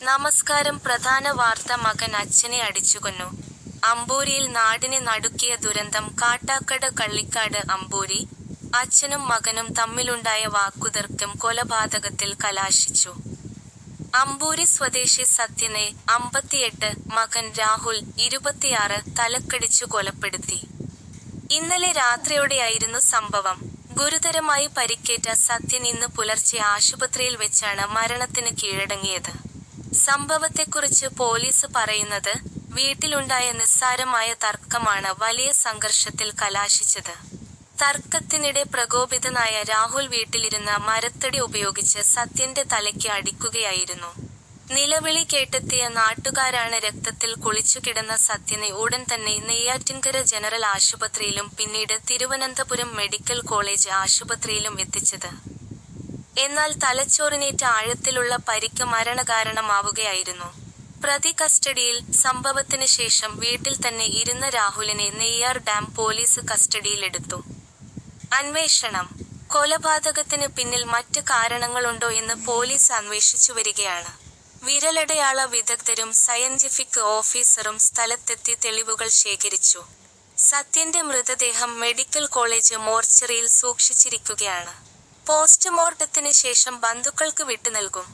നമസ്കാരം. പ്രധാന വാർത്ത. മകൻ അച്ഛനെ അടിച്ചുകൊന്നു. അമ്പൂരിയിൽ നാടിനെ നടുക്കിയ ദുരന്തം. കാട്ടാക്കട കള്ളിക്കാട് അമ്പൂരി. അച്ഛനും മകനും തമ്മിലുണ്ടായ വാക്കുതർക്കം കൊലപാതകത്തിൽ കലാശിച്ചു. അമ്പൂരി സ്വദേശി സത്യനെ, 58, മകൻ രാഹുൽ, 26, തലക്കടിച്ചു കൊലപ്പെടുത്തി. ഇന്നലെ രാത്രിയോടെയായിരുന്നു സംഭവം. ഗുരുതരമായി പരിക്കേറ്റ സത്യൻ ഇന്ന് പുലർച്ചെ ആശുപത്രിയിൽ വെച്ചാണ് മരണത്തിന് കീഴടങ്ങിയത്. സംഭവത്തെക്കുറിച്ച് പോലീസ് പറയുന്നത്, വീട്ടിലുണ്ടായ നിസ്സാരമായ തർക്കമാണ് വലിയ സംഘർഷത്തിൽ കലാശിച്ചത്. തർക്കത്തിനിടെ പ്രകോപിതനായ രാഹുൽ വീട്ടിലിരുന്ന മരത്തടി ഉപയോഗിച്ച് സത്യന്റെ തലയ്ക്ക് അടിക്കുകയായിരുന്നു. നിലവിളി കേട്ടെത്തിയ നാട്ടുകാരാണ് രക്തത്തിൽ കുളിച്ചുകിടന്ന സത്യനെ ഉടൻ തന്നെ നെയ്യാറ്റിൻകര ജനറൽ ആശുപത്രിയിലും പിന്നീട് തിരുവനന്തപുരം മെഡിക്കൽ കോളേജ് ആശുപത്രിയിലും എത്തിച്ചത്. എന്നാൽ തലച്ചോറിനേറ്റ ആഴത്തിലുള്ള പരിക്ക് മരണകാരണമാവുകയായിരുന്നു. പ്രതി കസ്റ്റഡിയിൽ. സംഭവത്തിന് ശേഷം വീട്ടിൽ തന്നെ ഇരുന്ന രാഹുലിനെ നെയ്യാർ ഡാം പോലീസ് കസ്റ്റഡിയിലെടുത്തു. അന്വേഷണം. കൊലപാതകത്തിന് പിന്നിൽ മറ്റ് കാരണങ്ങളുണ്ടോ എന്ന് പോലീസ് അന്വേഷിച്ചുവരികയാണ്. വിരലടയാള വിദഗ്ധരും സയന്റിഫിക് ഓഫീസറും സ്ഥലത്തെത്തി തെളിവുകൾ ശേഖരിച്ചു. സത്യന്റെ മൃതദേഹം മെഡിക്കൽ കോളേജ് മോർച്ചറിയിൽ സൂക്ഷിച്ചിരിക്കുകയാണ്. പോസ്റ്റ്മോർട്ടത്തിന് ശേഷം ബന്ധുക്കൾക്ക് വിട്ടുനൽകും.